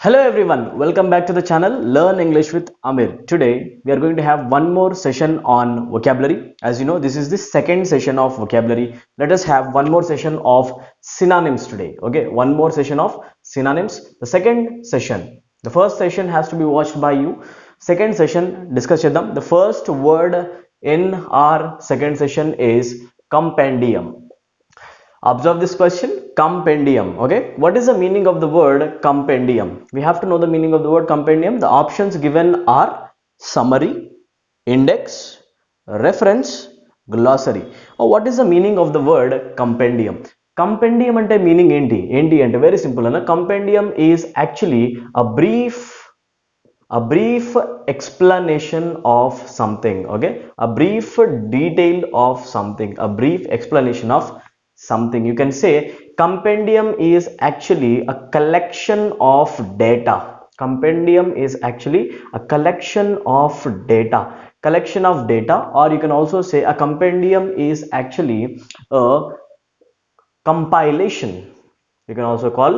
Hello everyone, welcome back to the channel Learn English with Amir. Today we are going to have one more session on vocabulary. As you know, this is the second session of vocabulary. Let us have one more session of synonyms today. Okay, one more session of synonyms. The second session. The first session has to be watched by you. Second session discuss cheddam. The first word in our second session is compendium. Observe this question, compendium. Okay, what is the meaning of the word compendium? We have to know the meaning of the word compendium. The options given are summary, index, reference, glossary. What is the meaning of the word compendium? Compendium ante meaning enti ante very simple ana. Compendium is actually a brief explanation of something. Okay, a brief detail of something, a brief explanation of something. You can say compendium is actually a collection of data. Compendium is actually a collection of data, or you can also say a compendium is actually a compilation. You can also call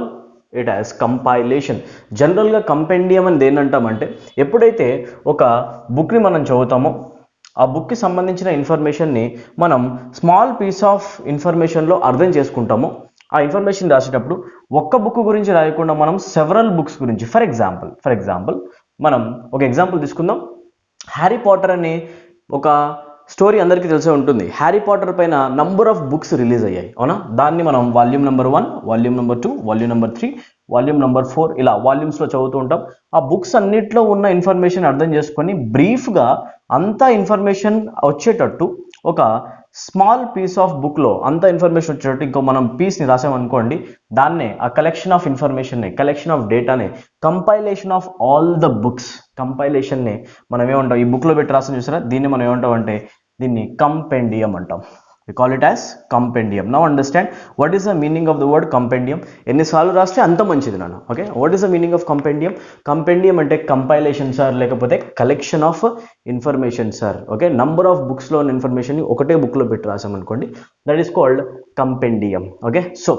it as compilation. జనరల్గా కంపెండియం అని దేని అంటామంటే ఎప్పుడైతే ఒక బుక్ని మనం చదువుతామో ఆ బుక్కి సంబంధించిన ఇన్ఫర్మేషన్ని మనం స్మాల్ పీస్ ఆఫ్ ఇన్ఫర్మేషన్లో అర్థం చేసుకుంటామో ఆ ఇన్ఫర్మేషన్ రాసేటప్పుడు ఒక్క బుక్ గురించి రాయకుండా మనం సెవరల్ బుక్స్ గురించి ఫర్ ఎగ్జాంపుల్ మనం ఒక ఎగ్జాంపుల్ తీసుకుందాం. హ్యారీ పాటర్ అనే ఒక స్టోరీ అందరికీ తెలిసే ఉంటుంది. హ్యారీ పాటర్ పైన నంబర్ ఆఫ్ బుక్స్ రిలీజ్ అయ్యాయి, అవునా? దాన్ని మనం volume number 1, volume number 2, volume number 3, volume number 4 ఇలా వాల్యూమ్స్లో చదువుతూ ఉంటాం. ఆ బుక్స్ అన్నిట్లో ఉన్న ఇన్ఫర్మేషన్ అర్థం చేసుకొని బ్రీఫ్గా అంతా ఇన్ఫర్మేషన్ వచ్చేటట్టు ఒక స్మాల్ పీస్ ఆఫ్ బుక్లో అంత ఇన్ఫర్మేషన్ వచ్చేటట్టు ఇంకో మనం పీస్ని రాసామనుకోండి, దాన్నే ఆ కలెక్షన్ ఆఫ్ ఇన్ఫర్మేషన్ని, కలెక్షన్ ఆఫ్ డేటాని, compilation of all the books, కంపైలేషన్ని మనం ఏమంటాం, ఈ బుక్లో పెట్టి రాసిన చూసారా, దీన్ని మనం ఏమంటాం అంటే దీన్ని కంపెండియం అంటాం. We call it as compendium. Now understand what is the meaning of the word compendium. ఎన్నిసార్లు రాస్తే అంత మంచిది నాన్న. Okay, what is the meaning of compendium? Compendium అంటే కంపైలేషన్ సార్, లేకపోతే collection of information sir. Okay, number of బుక్స్లో ఉన్న information ఒకటే బుక్లో పెట్టి రాసామనుకోండి, that is called compendium. Okay, so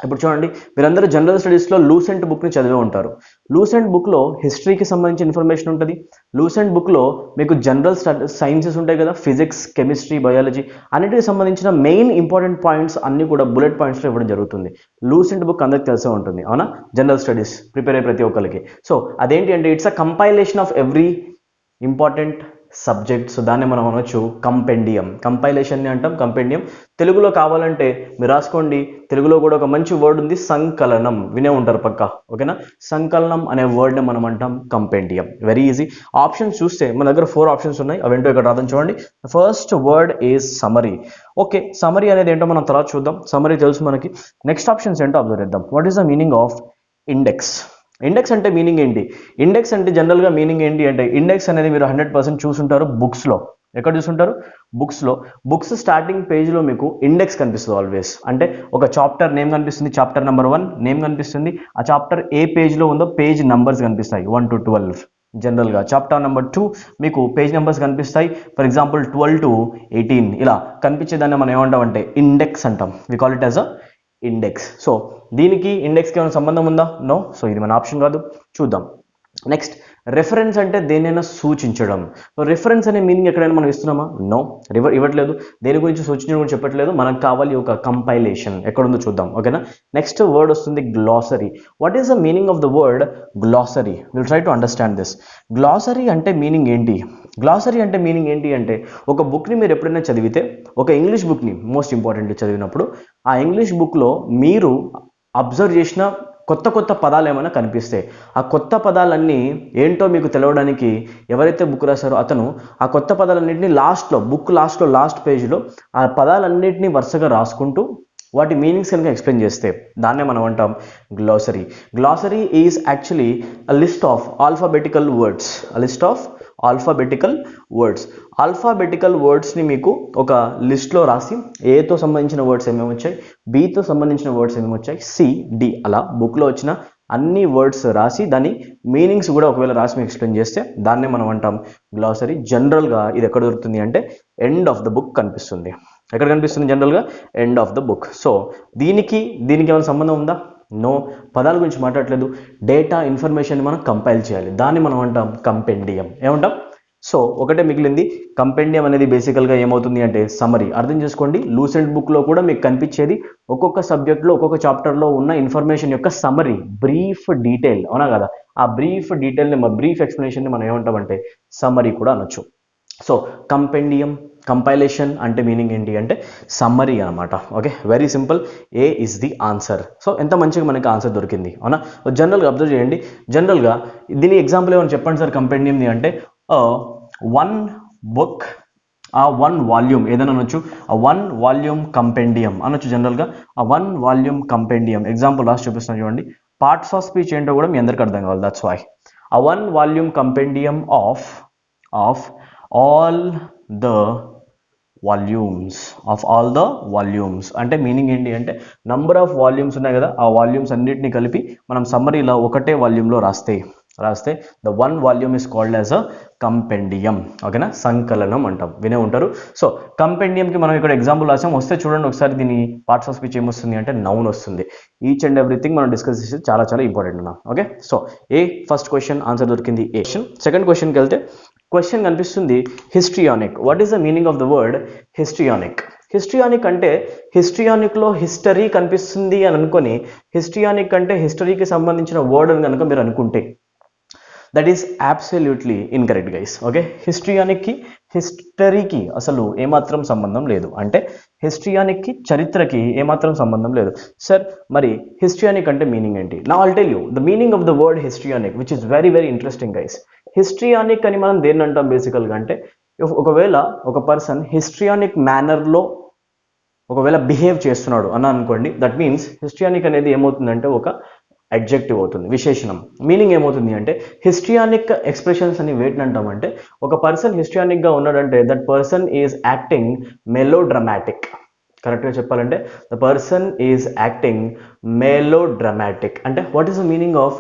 ఇప్పుడు చూడండి, మీరందరూ జనరల్ స్టడీస్లో లూసెంట్ బుక్ని చదివే ఉంటారు. లూసెంట్ బుక్లో హిస్టరీకి సంబంధించిన ఇన్ఫర్మేషన్ ఉంటుంది. లూసెంట్ బుక్లో మీకు జనరల్ సైన్సెస్ ఉంటాయి కదా, ఫిజిక్స్, కెమిస్ట్రీ, బయాలజీ, అన్నిటికి సంబంధించిన మెయిన్ ఇంపార్టెంట్ పాయింట్స్ అన్ని కూడా బుల్లెట్ పాయింట్స్లో ఇవ్వడం జరుగుతుంది. లూసెంట్ బుక్ అందరికి తెలిసే ఉంటుంది, అవునా? జనరల్ స్టడీస్ ప్రిపేర్ అయ్యే ప్రతి ఒక్కరికి. సో అదేంటి అంటే it's a compilation of every important subject. So దాన్ని మనం అనొచ్చు కంపెండియం. కంపైలేషన్ని అంటాం కంపెండియం. తెలుగులో కావాలంటే మీరు రాసుకోండి, తెలుగులో కూడా ఒక మంచి వర్డ్ ఉంది, సంకలనం. వినే ఉంటారు పక్కా, ఓకేనా? సంకలనం అనే వర్డ్ని మనం అంటాం కంపెండియం. Very easy. ఆప్షన్స్ చూస్తే మన దగ్గర 4 ఆప్షన్స్ ఉన్నాయి, అవేంటో ఇక్కడ రాదని చూడండి. First word is summary. Okay, summary అనేది ఏంటో మనం తర్వాత చూద్దాం. సమరీ తెలుసు మనకి. నెక్స్ట్ ఆప్షన్స్ ఏంటో అబ్జర్వ్ చేద్దాం. What is the meaning of index? Index అంటే మీనింగ్ ఏంటి? ఇండెక్స్ అంటే జనరల్గా మీనింగ్ ఏంటి అంటే, ఇండెక్స్ అనేది మీరు 100% చూసుంటారు బుక్స్లో. ఎక్కడ చూసుంటారు? బుక్స్లో. బుక్స్ స్టార్టింగ్ పేజ్లో మీకు ఇండెక్స్ కనిపిస్తుంది ఆల్వేస్. అంటే ఒక చాప్టర్ నేమ్ కనిపిస్తుంది, చాప్టర్ నెంబర్ 1 నేమ్ కనిపిస్తుంది, ఆ చాప్టర్ ఏ పేజ్లో ఉందో పేజ్ నంబర్స్ కనిపిస్తాయి 1 to 12. జనరల్గా చాప్టర్ నెంబర్ 2 మీకు పేజ్ నెంబర్స్ కనిపిస్తాయి. ఫర్ ఎగ్జాంపుల్ 12 to 18 ఇలా కనిపించేదాన్ని మనం ఏమంటాం అంటే ఇండెక్స్ అంటాం. We call it as a index. So దీనికి ఇండెక్స్కి ఏమైనా సంబంధం ఉందా? నో. సో ఇది మన ఆప్షన్ కాదు. చూద్దాం. నెక్స్ట్, రెఫరెన్స్ అంటే దేనైనా సూచించడం. సో రెఫరెన్స్ అనే మీనింగ్ ఎక్కడైనా మనం ఇస్తున్నామా? నో, ఇవ్వట్లేదు. దేని గురించి సూచించడం గురించి చెప్పట్లేదు. మనకు కావాలి ఒక కంపైలేషన్. ఎక్కడుందో చూద్దాం, ఓకేనా? నెక్స్ట్ వర్డ్ వస్తుంది glossary. What is the meaning of the word glossary? Will try to understand this. Glossary అంటే మీనింగ్ ఏంటి? గ్లాసరీ అంటే మీనింగ్ ఏంటి అంటే, ఒక బుక్ని మీరు ఎప్పుడైనా చదివితే, ఒక ఇంగ్లీష్ బుక్ని మోస్ట్ ఇంపార్టెంట్లీ చదివినప్పుడు, ఆ ఇంగ్లీష్ బుక్లో మీరు అబ్జర్వ్ చేసిన కొత్త పదాలు ఏమైనా కనిపిస్తాయి. ఆ కొత్త పదాలన్నీ ఏంటో మీకు తెలవడానికి ఎవరైతే బుక్ రాశారో అతను ఆ కొత్త పదాలన్నింటినీ బుక్ లాస్ట్ పేజ్లో ఆ పదాలన్నింటినీ వరుసగా రాసుకుంటూ వాటి మీనింగ్స్ కనుక ఎక్స్ప్లెయిన్ చేస్తే దాన్నే మనం అంటాం glossary. Glossary is actually a list of alphabetical words. Alphabetical వర్డ్స్ని మీకు ఒక లిస్ట్లో రాసి ఏతో సంబంధించిన వర్డ్స్ ఏమేమి వచ్చాయి, బితో సంబంధించిన వర్డ్స్ ఏమేమి వచ్చాయి, సి, డి అలా బుక్లో వచ్చిన అన్ని వర్డ్స్ రాసి దాని మీనింగ్స్ కూడా ఒకవేళ రాసి మీకు ఎక్స్ప్లెయిన్ చేస్తే దాన్నే మనం అంటాం గ్లాసరీ. జనరల్గా ఇది ఎక్కడ దొరుకుతుంది అంటే ఎండ్ ఆఫ్ ద బుక్ కనిపిస్తుంది. ఎక్కడ కనిపిస్తుంది? జనరల్గా end of the book. So దీనికి ఏమైనా సంబంధం ఉందా? నో, పదాల గురించి మాట్లాడలేదు. డేటా ఇన్ఫర్మేషన్ మనం కంపైల్ చేయాలి, దాన్ని మనం అంటాం కంపెండియం. ఏమంటాం? సో ఒకటే మిగిలింది. కంపెండియం అనేది బేసికల్గా ఏమవుతుంది అంటే సమ్మరీ. అర్థం చేసుకోండి, లూసెంట్ బుక్లో కూడా మీకు కనిపించేది ఒక్కొక్క సబ్జెక్ట్లో ఒక్కొక్క చాప్టర్లో ఉన్న ఇన్ఫర్మేషన్ యొక్క సమ్మరీ, బ్రీఫ్ డీటెయిల్, అవునా కదా? ఆ బ్రీఫ్ డీటెయిల్ని, బ్రీఫ్ ఎక్స్ప్లెనేషన్ని మనం ఏమంటామంటే సమ్మరీ కూడా అనొచ్చు. సో కంపెండియం, కంపైలేషన్ అంటే మీనింగ్ ఏంటి అంటే సమ్మరీ అనమాట. Okay, very simple. A is the answer. So ఎంత మంచిగా మనకి ఆన్సర్ దొరికింది, అవునా? జనరల్గా అబ్జర్వ్ చేయండి. జనరల్గా దీని ఎగ్జాంపుల్ ఏమైనా చెప్పండి సార్ కంపెండియంని అంటే వన్ బుక్, ఆ వన్ వాల్యూమ్ ఏదైనా అనొచ్చు, ఆ వన్ వాల్యూమ్ కంపెండియం అనొచ్చు. జనరల్గా ఆ వన్ వాల్యూమ్ కంపెండియం ఎగ్జాంపుల్ రాసి చూపిస్తాను చూడండి. పార్ట్స్ ఆఫ్ స్పీచ్ ఏంటో కూడా మీ అందరికీ అర్థం కావాలి, దట్స్ వై. ఆ one volume కంపెండియం of all the volumes అంటే మీనింగ్ ఏంటి అంటే నంబర్ ఆఫ్ వాల్యూమ్స్ ఉన్నాయి కదా, ఆ వాల్యూమ్స్ అన్నిటిని కలిపి మనం సమ్మరీలో ఒకటే వాల్యూమ్లో రాస్తే the one volume is called as a కంపెండియం. ఓకేనా, సంకలనం అంటాం, వినే ఉంటారు. సో కంపెండియంకి మనం ఇక్కడ ఎగ్జాంపుల్ రాసాం. వస్తే చూడండి ఒకసారి, దీని పార్ట్స్ ఆఫ్ స్పీచ్ ఏమొస్తుంది అంటే నౌన్ వస్తుంది. ఈచ్ అండ్ ఎవ్రీథింగ్ మనం డిస్కస్ చేసేది చాలా చాలా ఇంపార్టెంట్ అన్న. ఓకే, సో ఏ ఫస్ట్ క్వశ్చన్ ఆన్సర్ దొరికింది. ఏ. సెకండ్ క్వశ్చన్కి వెళ్తే క్వశ్చన్ కనిపిస్తుంది histrionic. What is the meaning of the word histrionic? Histrionic అంటే హిస్ట్రియానిక్లో హిస్టరీ కనిపిస్తుంది అని అనుకొని, హిస్ట్రియానిక్ అంటే హిస్టరీకి సంబంధించిన వర్డ్ అని కనుక మీరు అనుకుంటే that is absolutely incorrect guys. Okay, హిస్ట్రియానిక్కి హిస్టరీకి అసలు ఏమాత్రం సంబంధం లేదు. అంటే హిస్ట్రియానిక్కి చరిత్రకి ఏమాత్రం సంబంధం లేదు. సార్ మరి హిస్ట్రియానిక్ అంటే మీనింగ్ ఏంటి? నా I'll tell you the meaning of the word histrionic, which is very very interesting guys. Histrionic అని మనం దేన్ని అంటాం బేసికల్గా అంటే, ఒకవేళ ఒక పర్సన్ హిస్ట్రియానిక్ మేనర్లో ఒకవేళ బిహేవ్ చేస్తున్నాడు అని అనుకోండి, దట్ మీన్స్ హిస్ట్రియానిక్ అనేది ఏమవుతుందంటే ఒక అడ్జెక్టివ్ అవుతుంది, విశేషణం. మీనింగ్ ఏమవుతుంది అంటే హిస్ట్రియానిక్ ఎక్స్ప్రెషన్స్ అని వేటిని అంటామంటే, ఒక పర్సన్ హిస్ట్రియానిక్గా ఉన్నాడంటే that person is acting melodramatic. కరెక్ట్గా చెప్పాలంటే the person is acting melodramatic. అంటే what is the meaning of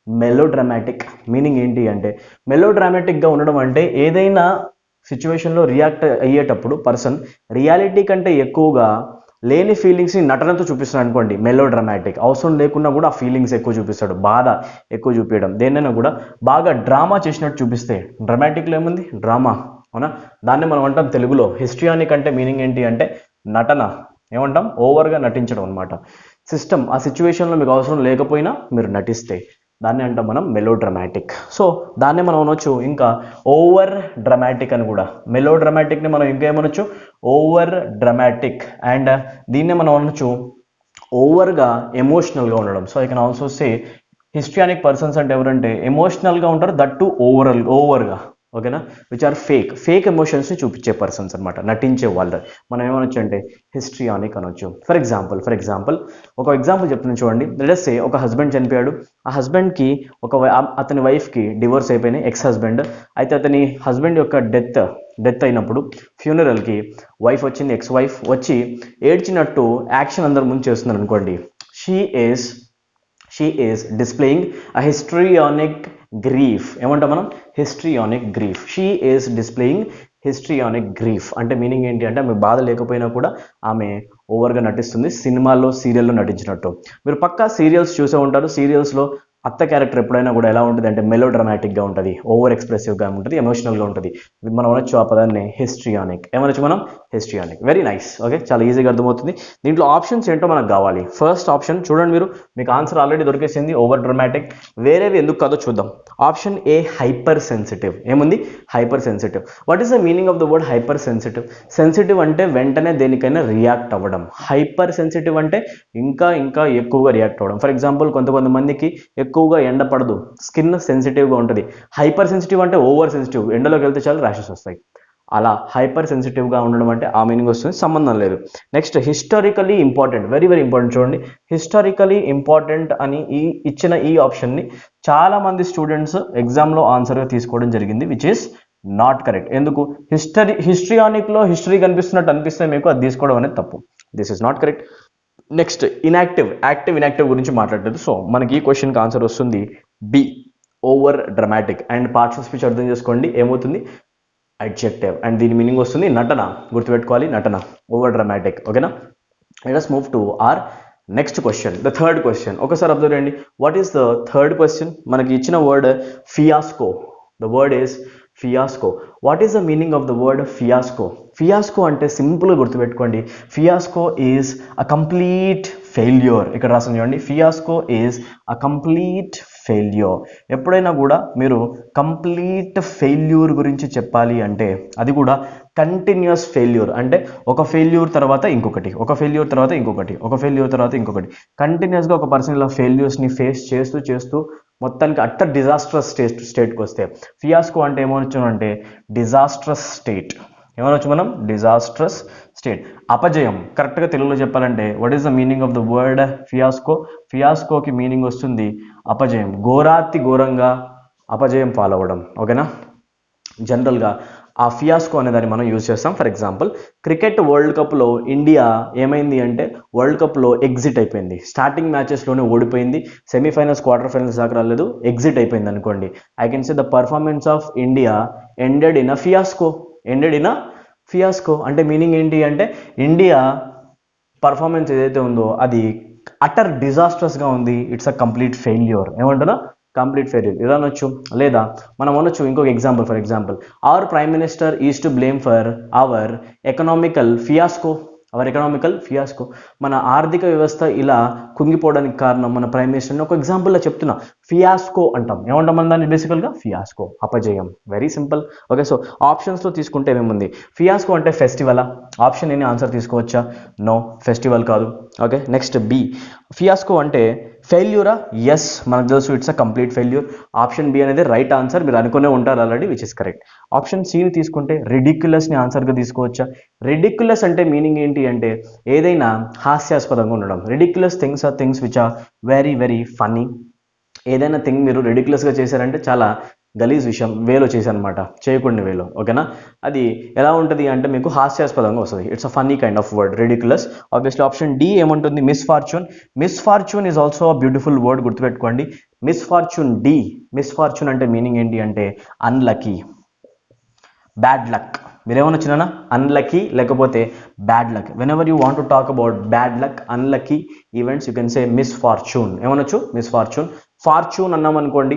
melodramatic? Meaning ఏంటి అంటే మెలో డ్రామాటిక్గా ఉండడం అంటే ఏదైనా సిచ్యువేషన్లో రియాక్ట్ అయ్యేటప్పుడు పర్సన్ రియాలిటీ కంటే ఎక్కువగా లేని ఫీలింగ్స్ని నటనతో చూపిస్తాడు అనుకోండి, మెలో డ్రామాటిక్. అవసరం లేకున్నా కూడా ఆ ఫీలింగ్స్ ఎక్కువ చూపిస్తాడు, బాధ ఎక్కువ చూపించడం, దేన్నైనా కూడా బాగా డ్రామా చేసినట్టు చూపిస్తే డ్రామాటిక్లో ఏముంది, డ్రామా, అవునా? దాన్ని మనం అంటాం తెలుగులో హిస్ట్రియానిక్ అంటే మీనింగ్ ఏంటి అంటే నటన. ఏమంటాం? ఓవర్గా నటించడం అనమాట. సిస్టమ్ ఆ సిచ్యువేషన్లో మీకు అవసరం లేకపోయినా మీరు నటిస్తే దాన్ని అంటాం మనం మెలో డ్రామాటిక్. సో దాన్ని మనం అనొచ్చు ఇంకా ఓవర్ డ్రామాటిక్ అని కూడా. మెలో డ్రామాటిక్ని మనం ఇంకా ఏమనొచ్చు, ఓవర్ డ్రామాటిక్. అండ్ దీన్నే మనం అనొచ్చు ఓవర్గా ఎమోషనల్గా ఉండడం. So I can also say histrionic persons అంటే ఎవరంటే ఎమోషనల్గా ఉంటారు, దట్ టు ఓవర్గా. ఓకేనా, విచ్ ఆర్ ఫేక్ ఎమోషన్స్ని చూపించే పర్సన్స్ అనమాట, నటించే వాళ్ళు. మనం ఏమనొచ్చు అంటే హిస్ట్రియానిక్ అనొచ్చు. ఫర్ ఎగ్జాంపుల్ ఒక ఎగ్జాంపుల్ చెప్తున్నాను చూడండి. లెట్స్ సే ఒక హస్బెండ్ చనిపోయాడు. ఆ హస్బెండ్కి అతని వైఫ్కి డివోర్స్ అయిపోయినాయి, ఎక్స్ హస్బెండ్. అయితే అతని హస్బెండ్ యొక్క డెత్ అయినప్పుడు ఫ్యూనరల్కి వైఫ్ వచ్చింది, ఎక్స్ వైఫ్ వచ్చి ఏడ్చినట్టు యాక్షన్ అందరి ముందు చేస్తున్నారు అనుకోండి. She is displaying a histrionic grief. ఏమంటాం మనం? Histrionic grief. She is displaying histrionic grief అంటే మీనింగ్ ఏంటి అంటే ఆమె బాధ లేకపోయినా కూడా ఆమె ఓవర్గా నటిస్తుంది, సినిమాల్లో సీరియల్లో నటించినట్టు. మీరు పక్కా సీరియల్స్ చూసే ఉంటారు. సీరియల్స్లో అత్త క్యారెక్టర్ ఎప్పుడైనా కూడా ఎలా ఉంటుంది అంటే మెలో డ్రామాటిక్గా ఉంటుంది, ఓవర్ ఎక్స్ప్రెసివ్గా ఉంటుంది, ఎమోషనల్గా ఉంటుంది. మనం అనొచ్చు ఆ పదాన్ని హిస్ట్రియానిక్. ఏమనొచ్చు మనం? హిస్ట్రియానిక్. Very nice. ఓకే, చాలా ఈజీగా అర్థమవుతుంది. దీంట్లో ఆప్షన్స్ ఏంటో మనకు కావాలి. ఫస్ట్ ఆప్షన్ చూడండి, మీకు ఆన్సర్ ఆల్రెడీ దొరికేసింది, ఓవర్ డ్రామాటిక్. వేరేవి ఎందుకు కాదో చూద్దాం. Option A hypersensitive. ఏముంది? Hypersensitive. What is the meaning of the word hypersensitive? Sensitive అంటే వెంటనే దేనికైనా రియాక్ట్ అవ్వడం. హైపర్ సెన్సిటివ్ అంటే ఇంకా ఎక్కువగా రియాక్ట్ అవ్వడం. ఫర్ ఎగ్జాంపుల్ కొంతమందికి ఎక్కువగా ఎండ పడదు, స్కిన్ సెన్సిటివ్గా ఉంటుంది. హైపర్ సెన్సిటివ్ అంటే ఓవర్ సెన్సిటివ్, ఎండలోకి వెళ్తే చాలా ర్యాషెస్ వస్తాయి. అలా హైపర్ సెన్సిటివ్గా ఉండడం అంటే ఆ మీనింగ్ వస్తుంది, సంబంధం లేదు. Next historically important. Very very important. చూడండి, హిస్టారికలీ ఇంపార్టెంట్ అని ఇచ్చిన ఈ ఆప్షన్ని చాలామంది స్టూడెంట్స్ ఎగ్జామ్లో ఆన్సర్గా తీసుకోవడం జరిగింది, విచ్ ఈస్ నాట్ కరెక్ట్. ఎందుకు? హిస్ట్రియానిక్లో హిస్టరీ కనిపిస్తున్నట్టు అనిపిస్తే మీకు అది తీసుకోవడం అనేది తప్పు. This is not correct. Next inactive గురించి మాట్లాడలేదు. సో మనకి ఈ క్వశ్చన్కి ఆన్సర్ వస్తుంది B, over dramatic. And parts of speech అర్థం చేసుకోండి, ఏమవుతుంది? అడ్జెక్టివ్. అండ్ దీని మీనింగ్ వస్తుంది నటన. గుర్తుపెట్టుకోవాలి, నటన, ఓవర్ డ్రామాటిక్. ఓకేనా, let us move to our next question, the third question ఒకసారి అబ్జర్వ్ చేయండి. What is the third question? మనకి ఇచ్చిన word fiasco. The word is fiasco. What is the meaning of the word fiasco? Fiasco అంటే సింపుల్గా గుర్తుపెట్టుకోండి, fiasco is a complete failure. ఇక్కడ రాసిన చూడండి, fiasco is a complete failure. ఎప్పుడైనా కూడా మీరు కంప్లీట్ ఫెయిల్యూర్ గురించి చెప్పాలి అంటే అది కూడా కంటిన్యూస్ ఫెయిల్యూర్, అంటే ఒక ఫెయిల్యూర్ తర్వాత ఇంకొకటి, ఒక ఫెయిల్యూర్ తర్వాత ఇంకొకటి, ఒక ఫెయిల్యూర్ తర్వాత ఇంకొకటి, కంటిన్యూస్గా ఒక పర్సన్ ఇలా ఫెయిల్యూర్స్ని ఫేస్ చేస్తూ చేస్తూ మొత్తానికి అట్టర్ డిజాస్ట్రస్ స్టేట్కి వస్తే ఫియాస్కో అంటే ఏమనొచ్చు అంటే డిజాస్ట్రస్ స్టేట్. ఏమనొచ్చు మనం? డిజాస్ట్రస్ స్టేట్, అపజయం. కరెక్ట్గా తెలుగులో చెప్పాలంటే what is the meaning of the word fiasco? ఫియాస్కోకి మీనింగ్ వస్తుంది అపజయం, ఘోరాతి ఘోరంగా అపజయం పాలవడం. ఓకేనా? జనరల్గా ఆ ఫియాస్కో అనే దాన్ని మనం యూజ్ చేస్తాం. ఫర్ ఎగ్జాంపుల్, క్రికెట్ వరల్డ్ కప్లో ఇండియా ఏమైంది అంటే వరల్డ్ కప్లో ఎగ్జిట్ అయిపోయింది. స్టార్టింగ్ మ్యాచెస్లోనే ఓడిపోయింది, సెమీఫైనల్స్ క్వార్టర్ ఫైనల్స్ దాకా రాలేదు, ఎగ్జిట్ అయిపోయింది అనుకోండి. I can say the performance of India ended in a fiasco. Ended in a fiasco అంటే మీనింగ్ ఏంటి అంటే ఇండియా పర్ఫార్మెన్స్ ఏదైతే ఉందో అది అటర్ డిజాస్ట్రస్గా ఉంది, ఇట్స్ అ కంప్లీట్ ఫెయిల్యూర్. ఏమంటున్నా? కంప్లీట్ ఫెయిల్యూర్ ఇలా అనొచ్చు. లేదా మనం అనొచ్చు ఇంకొక example, for example, our prime minister is to blame for our economical fiasco. Our economical fiasco, మన ఆర్థిక వ్యవస్థ ఇలా కుంగిపోవడానికి కారణం మన ప్రైమ్ మినిస్టర్ని ఒక ఎగ్జాంపుల్లో చెప్తున్నా, ఫియాస్కో అంటాం. ఏమంటాం మనం దాన్ని? బేసికల్గా ఫియాస్కో, అపజయం. Very simple. ఓకే, సో ఆప్షన్స్లో తీసుకుంటే ఏమేముంది? ఫియాస్కో అంటే ఫెస్టివలా? ఆప్షన్ ఏని ఆన్సర్ తీసుకోవచ్చా? నో, ఫెస్టివల్ కాదు. ఓకే, నెక్స్ట్ బి, ఫియాస్కో అంటే ఫెయిల్యూరా? ఎస్, మనకు తెలుసు it's a complete failure. Option B అనేది రైట్ ఆన్సర్, మీరు అనుకునే ఉంటారు already, which is correct. Option సిని తీసుకుంటే రిడిక్యులస్ని ఆన్సర్గా తీసుకోవచ్చా? రిడిక్యులస్ అంటే మీనింగ్ ఏంటి అంటే ఏదైనా హాస్యాస్పదంగా ఉండడం. Ridiculous things are things which are very very funny. ఏదైనా థింగ్ మీరు రెడిక్యులస్గా చేశారంటే చాలా గలీజ్ విషయం వేలో చేశారనమాట, చేయకుండా వేలో. ఓకేనా? అది ఎలా ఉంటుంది అంటే మీకు హాస్యాస్పదంగా వస్తుంది. It's a funny kind of word, ridiculous. Obviously option D ఏముంటుంది? Misfortune. Misfortune is also a beautiful word, గుర్తుపెట్టుకోండి. Misfortune, D. మిస్ఫార్చ్యూన్ అంటే మీనింగ్ ఏంటి అంటే అన్లక్కీ, బ్యాడ్ లక్. మీరేమనొచ్చినా అన్లక్కీ లేకపోతే bad luck. Whenever you want to talk about bad luck, unlucky events, you can say misfortune. ఏమనొచ్చు? Misfortune. Fortune అన్నాం అనుకోండి,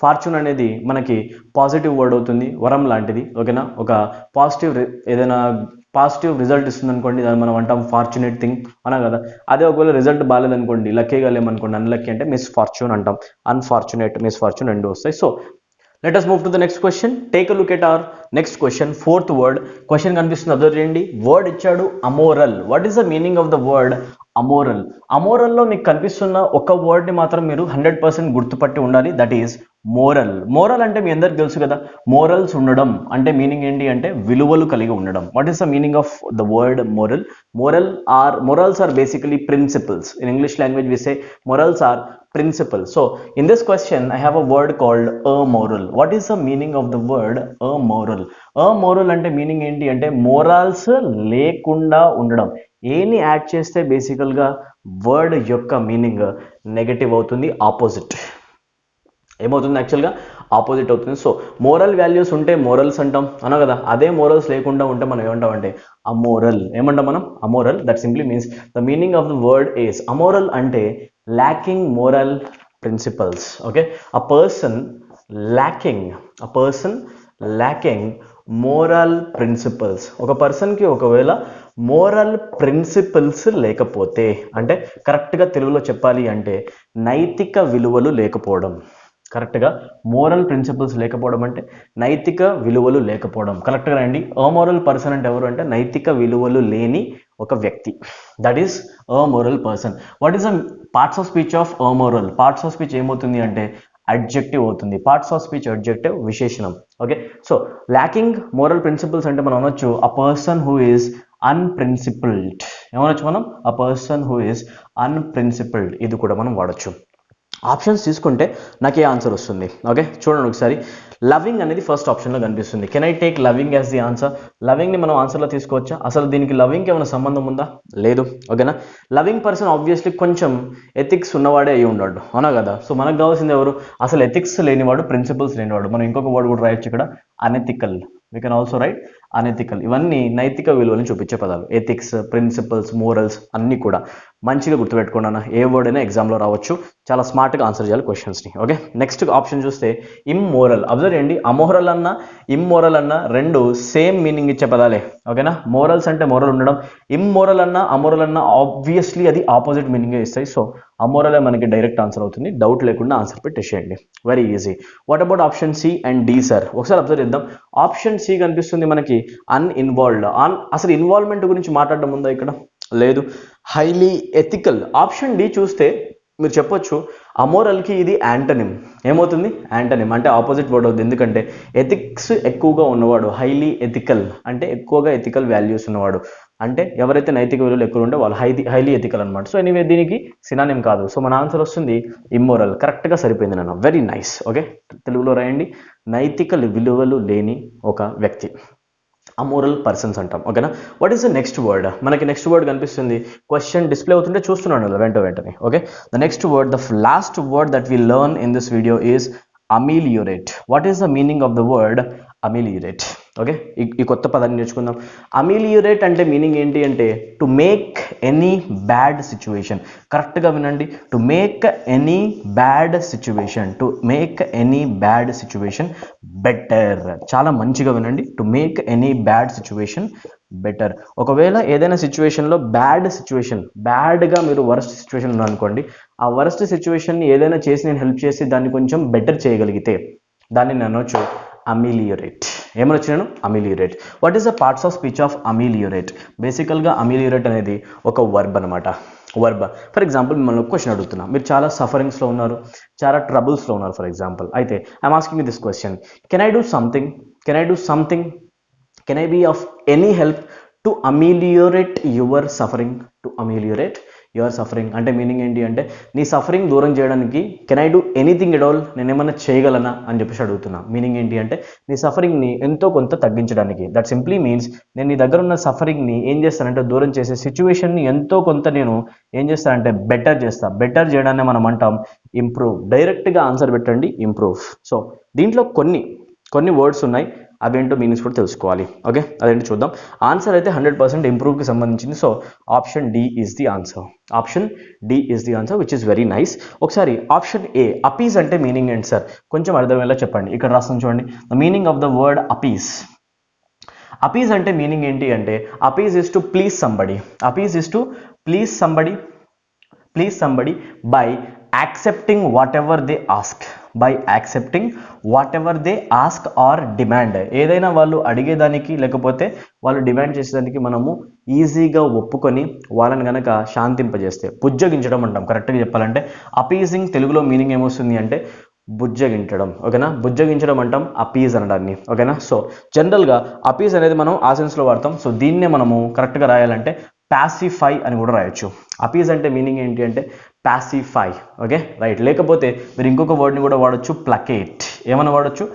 fortune అనేది మనకి పాజిటివ్ వర్డ్ అవుతుంది, వరం లాంటిది. ఓకేనా? ఒక పాజిటివ్ ఏదైనా పాజిటివ్ రిజల్ట్ ఇస్తుంది అనుకోండి, దాన్ని మనం అంటాం ఫార్చునేట్ థింగ్ అనా కదా. అదే ఒకవేళ రిజల్ట్ బాగాలేదనుకోండి, లక్కీగా లేమనుకోండి, అన్లక్కీ అంటే మిస్ఫార్చ్యూన్ అంటాం. అన్ఫార్చునేట్, మిస్ఫార్చ్యూన్ రెండు వస్తాయి. So let us move to the next question. Take a look at our next question, fourth word. Question కనిపిస్తుంది, అబ్జర్వ్ చేయండి. వర్డ్ ఇచ్చాడు amoral. What is the meaning of the word amoral? అమోరల్లో మీకు కనిపిస్తున్న ఒక వర్డ్ని మాత్రం మీరు 100% గుర్తుపట్టి ఉండాలి, దట్ ఈస్ మోరల్. మోరల్ అంటే మీ అందరికి తెలుసు కదా, మోరల్స్ ఉండడం అంటే మీనింగ్ ఏంటి అంటే విలువలు కలిగి ఉండడం. What is the meaning of the word moral? Morals are basically principles. In English language we say morals are principles. So in this question I have a word called amoral. What is the meaning of the word amoral? Amoral అంటే meaning ఏంటి అంటే morals లేకుండా ఉండడం. ఏని add చేస్తే బేసికల్గా word యొక్క meaning negative అవుతుంది, ఆపోజిట్. ఏమవుతుంది? యాక్చువల్గా ఆపోజిట్ అవుతుంది. సో మోరల్ వాల్యూస్ ఉంటే మోరల్స్ అంటాం అన్నా కదా, అదే మోరల్స్ లేకుండా ఉంటే మనం ఏమంటాం అంటే అమోరల్. ఏమంటాం మనం? Amoral. That simply means the meaning of the word is amoral అంటే lacking moral principles. Okay, a person lacking moral principles. ఒక పర్సన్కి ఒకవేళ మోరల్ ప్రిన్సిపల్స్ లేకపోతే, అంటే కరెక్ట్గా తెలుగులో చెప్పాలి అంటే నైతిక విలువలు లేకపోవడం. కరెక్ట్గా మోరల్ ప్రిన్సిపల్స్ లేకపోవడం అంటే నైతిక విలువలు లేకపోవడం. కరెక్ట్గా రండి. అమోరల్ పర్సన్ అంటే ఎవరు అంటే నైతిక విలువలు లేని ఒక వ్యక్తి. That is amoral person. What is the parts of speech of amoral? Parts of speech ఏమవుతుంది అంటే అడ్జెక్టివ్ అవుతుంది. పార్ట్స్ ఆఫ్ స్పీచ్ అడ్జెక్టివ్, విశేషణం. Okay, so lacking moral principles అంటే మనం అనొచ్చు a person who is unprincipled. ఏమనొచ్చు మనం? A person who is unprincipled. ఇది కూడా మనం వాడచ్చు. ఆప్షన్స్ తీసుకుంటే నాకే ఆన్సర్ వస్తుంది. ఓకే, చూడండి ఒకసారి. లవింగ్ అనేది ఫస్ట్ ఆప్షన్లో కనిపిస్తుంది. Can I take loving as the answer? లవింగ్ని మనం ఆన్సర్లో తీసుకోవచ్చా? అసలు దీనికి లవింగ్కి ఏమైనా సంబంధం ఉందా? లేదు. ఓకేనా? లవింగ్ పర్సన్ ఆబ్వియస్లీ కొంచెం ఎథిక్స్ ఉన్నవాడే అయ్యి ఉన్నాడు, అవునా కదా. సో మనకు కావాల్సింది ఎవరు? అసలు ఎథిక్స్ లేనివాడు, ప్రిన్సిపల్స్ లేనివాడు. మనం ఇంకొక వర్డ్ కూడా రాయొచ్చు ఇక్కడ, unethical. We can also right unethical, ఇవన్నీ నైతిక విలువలను చూపించే పదాలు. ఎథిక్స్, ప్రిన్సిపల్స్, మోరల్స్ అన్నీ కూడా మంచిగా గుర్తుపెట్టుకోండి అన్న. ఏ వర్డ్ అయినా ఎగ్జామ్లో రావచ్చు, చాలా స్మార్ట్గా ఆన్సర్ చేయాలి క్వశ్చన్స్ని. ఓకే, నెక్స్ట్ ఆప్షన్ చూస్తే ఇమ్మోరల్. అబ్జర్వ్ చేయండి, అమోరల్ అన్న ఇమ్మోరల్ అన్న రెండు సేమ్ మీనింగ్ ఇచ్చే పదాలే. ఓకేనా, మోరల్స్ అంటే మోరల్ ఉండడం, ఇమ్మోరల్ అన్న అమోరల్ అన్న ఆబ్వియస్లీ అది ఆపోజిట్ మీనింగ్ ఇస్తాయి. సో అమోరలే మనకి డైరెక్ట్ ఆన్సర్ అవుతుంది, డౌట్ లేకుండా ఆన్సర్ పెట్టేసేయండి, very easy. What about option C and D sir? ఒకసారి అబ్జర్వ్ చేద్దాం. ఆప్షన్ సి కనిపిస్తుంది మనకి అన్ఇన్వాల్వ్డ్. అసలు ఇన్వాల్వ్మెంట్ గురించి మాట్లాడడం ఉందా ఇక్కడ? లేదు. Highly ethical. ఆప్షన్ డి చూస్తే మీరు చెప్పొచ్చు అమోరల్కి ఇది యాంటనిమ్. ఏమవుతుంది? యాంటనిమ్ అంటే ఆపోజిట్ వర్డ్ అవుతుంది. ఎందుకంటే ఎథిక్స్ ఎక్కువగా ఉన్నవాడు, హైలీ ఎథికల్ అంటే ఎక్కువగా ఎథికల్ వాల్యూస్ ఉన్నవాడు, అంటే ఎవరైతే నైతిక విలువలు ఎక్కువ ఉంటే వాళ్ళు హైలీ ఎథికల్ అనమాట. సో ఎనీవే దీనికి సినానిమ్ కాదు. సో మన ఆన్సర్ వస్తుంది ఇమ్మోరల్. కరెక్ట్గా సరిపోయింది నాన్న, వెరీ నైస్. ఓకే, తెలుగులో రాయండి, నైతిక విలువలు లేని ఒక వ్యక్తి, అమోరల్ పర్సన్స్ అంటాం. ఓకేనా, what is the next word? మనకి నెక్స్ట్ వర్డ్ కనిపిస్తుంది, క్వశ్చన్ డిస్ప్లే అవుతుంటే చూస్తున్నాను వెంటనే. Okay, the next word, the last word that we learn in this video is ameliorate. What is the meaning of the word ameliorate? Okay, ఈ కొత్త పదాన్ని నేర్చుకుందాం. Ameliorate అంటే మీనింగ్ ఏంటి అంటే to make any bad situation. కరెక్ట్గా వినండి, to make any bad situation, to make any bad situation better. చాలా మంచిగా వినండి, to make any bad situation better. ఒకవేళ ఏదైనా సిచ్యువేషన్లో బ్యాడ్గా మీరు వరస్ట్ సిచ్యువేషన్ ఉన్నారనుకోండి, ఆ వరస్ట్ సిచ్యువేషన్ని ఏదైనా చేసి నేను హెల్ప్ చేసి దాన్ని కొంచెం బెటర్ చేయగలిగితే దాన్ని నేను అనొచ్చు అమిలియోరేట్. ఏమనొచ్చు నేను? Ameliorate. What is the parts of speech of ameliorate? బేసికల్గా అమిలియోరేట్ అనేది ఒక వర్బ్ అనమాట. వర్బ్. ఫర్ ఎగ్జాంపుల్ మిమ్మల్ని క్వశ్చన్ అడుగుతున్నా, మీరు చాలా సఫరింగ్స్లో ఉన్నారు, చాలా ట్రబుల్స్లో ఉన్నారు ఫర్ ఎగ్జాంపుల్. అయితే I'm asking this question, can I do something, can I be of any help to ameliorate your suffering? To ameliorate your suffering అంటే మీనింగ్ ఏంటి అంటే నీ సఫరింగ్ దూరం చేయడానికి can I do anything at all, నేను ఏమన్నా చేయగలనా అని చెప్పేసి అడుగుతున్నా. మీనింగ్ ఏంటి అంటే నీ సఫరింగ్ని ఎంతో కొంత తగ్గించడానికి. దట్ సింప్లీ మీన్స్ నేను నీ దగ్గర ఉన్న సఫరింగ్ని ఏం చేస్తానంటే దూరం చేసే సిచ్యువేషన్ని ఎంతో కొంత నేను ఏం చేస్తానంటే బెటర్ చేయడాన్ని మనం అంటాం ఇంప్రూవ్. డైరెక్ట్గా ఆన్సర్ పెట్టండి ఇంప్రూవ్. సో దీంట్లో కొన్ని వర్డ్స్ ఉన్నాయి, అవేంటో మీనింగ్స్ కూడా తెలుసుకోవాలి. ఓకే, అదేంటి చూద్దాం. ఆన్సర్ అయితే 100% ఇంప్రూవ్కి సంబంధించింది. So option D is the answer, which is very nice. ఒకసారి ఆప్షన్ ఏ, అపీజ్ అంటే మీనింగ్ ఏంటి సార్? కొంచెం అర్థమయ్యేలా చెప్పండి. ఇక్కడ రాస్తాను చూడండి, the meaning of the word appease అంటే మీనింగ్ ఏంటి అంటే appease is to please somebody by accepting whatever they ask or demand. ఏదైనా వాళ్ళు అడిగేదానికి లేకపోతే వాళ్ళు డిమాండ్ చేసేదానికి మనము ఈజీగా ఒప్పుకొని వాళ్ళని కనుక శాంతింపజేస్తే, బుజ్జగించడం అంటాం. కరెక్ట్గా చెప్పాలంటే అపీజింగ్ తెలుగులో మీనింగ్ ఏమొస్తుంది అంటే బుజ్జగించడం. ఓకేనా, బుజ్జగించడం అంటాం అపీజ్ అనడాన్ని. ఓకేనా, సో జనరల్గా అపీజ్ అనేది మనం ఆ సెన్స్లో వాడతాం. సో దీన్నే మనము కరెక్ట్గా రాయాలంటే పాసిఫై అని కూడా రాయొచ్చు. అపీజ్ అంటే మీనింగ్ ఏంటి అంటే పాసిఫై. Okay, right. లేకపోతే మీరు ఇంకొక వర్డ్ని కూడా వాడచ్చు, ప్లకేట్. ఏమైనా వాడచ్చు,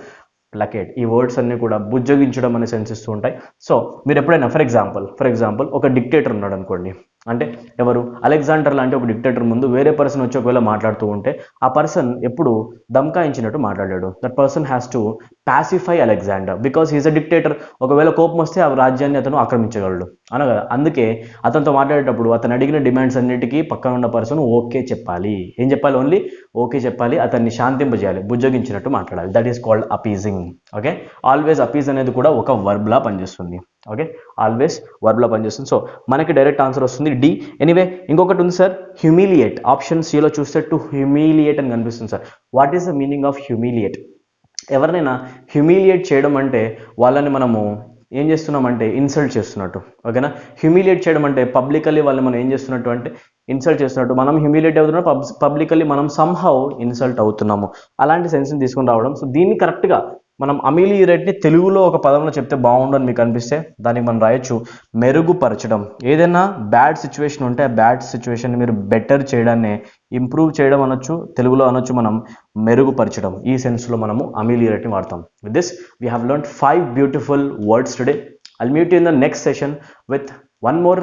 ప్లకేట్. ఈ వర్డ్స్ అన్నీ కూడా బుజ్జగించడం అనే సెన్స్ ఇస్తూ ఉంటాయి. సో మీరు ఎప్పుడైనా ఫర్ ఎగ్జాంపుల్ ఒక డిక్టేటర్ ఉన్నాడు అనుకోండి, అంటే ఎవరు, అలెగ్జాండర్ లాంటి ఒక డిక్టేటర్ ముందు వేరే పర్సన్ వచ్చి ఒకవేళ మాట్లాడుతూ ఉంటే ఆ పర్సన్ ఎప్పుడు దమ్కాయించినట్టు మాట్లాడాడు. That person has to pacify Alexander because he's a dictator. ఒకవేళ కోపం వస్తే ఆ రాజ్యాన్ని అతను ఆక్రమించగలడు అనగా, అందుకే అతనితో మాట్లాడేటప్పుడు అతను అడిగిన డిమాండ్స్ అన్నిటికీ పక్కన ఉన్న పర్సన్ ఓకే చెప్పాలి. ఏం చెప్పాలి? ఓన్లీ ఓకే చెప్పాలి. అతన్ని శాంతింపజేయాలి, బుజ్జగించినట్టు మాట్లాడాలి. That is called appeasing. Okay, always appease అనేది కూడా ఒక వర్బ్లా పనిచేస్తుంది. ఓకే, ఆల్వేస్ వర్బ్లా పనిచేస్తుంది. సో మనకి డైరెక్ట్ ఆన్సర్ వస్తుంది డి. ఎనీవే ఇంకొకటి ఉంది సార్, హ్యూమిలియేట్. ఆప్షన్ సిలో చూస్తే టు హ్యూమిలియేట్ అని కనిపిస్తుంది sir. What is the meaning of humiliate? ఎవరినైనా హ్యూమిలియేట్ చేయడం అంటే వాళ్ళని మనము ఏం చేస్తున్నామంటే ఇన్సల్ట్ చేస్తున్నట్టు. ఓకేనా, హ్యూమిలియేట్ చేయడం అంటే పబ్లికల్లీ వాళ్ళని మనం ఏం చేస్తున్నట్టు అంటే ఇన్సల్ట్ చేస్తున్నట్టు. మనం హ్యూమిలియేట్ అవుతున్నాం, పబ్లికల్లీ మనం సంహౌ ఇన్సల్ట్ అవుతున్నాము. అలాంటి సెన్స్ని తీసుకుని రావడం. సో దీన్ని కరెక్ట్గా మనం అమిలియేట్ని తెలుగులో ఒక పదంలో చెప్తే బాగుండని మీకు అనిపిస్తే దానికి మనం రాయొచ్చు మెరుగుపరచడం. ఏదైనా బ్యాడ్ సిచ్యువేషన్ ఉంటే ఆ బ్యాడ్ సిచ్యువేషన్ని మీరు బెటర్ చేయడాన్ని ఇంప్రూవ్ చేయడం అనొచ్చు, తెలుగులో అనొచ్చు మనం మెరుగుపరచడం. ఈ సెన్స్లో మనము అమిలియేట్ని వాడతాం. With this we have learned 5 beautiful words today. I'll meet you in the next session with one more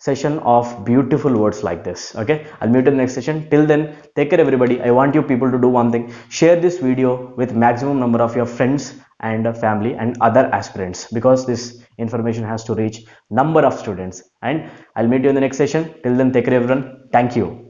session of beautiful words like this. Okay, I'll meet you in the next session. Till then, take care everybody. I want you people to do one thing: share this video with maximum number of your friends and family and other aspirants, because this information has to reach number of students. And I'll meet you in the next session. Till then, take care everyone. Thank you.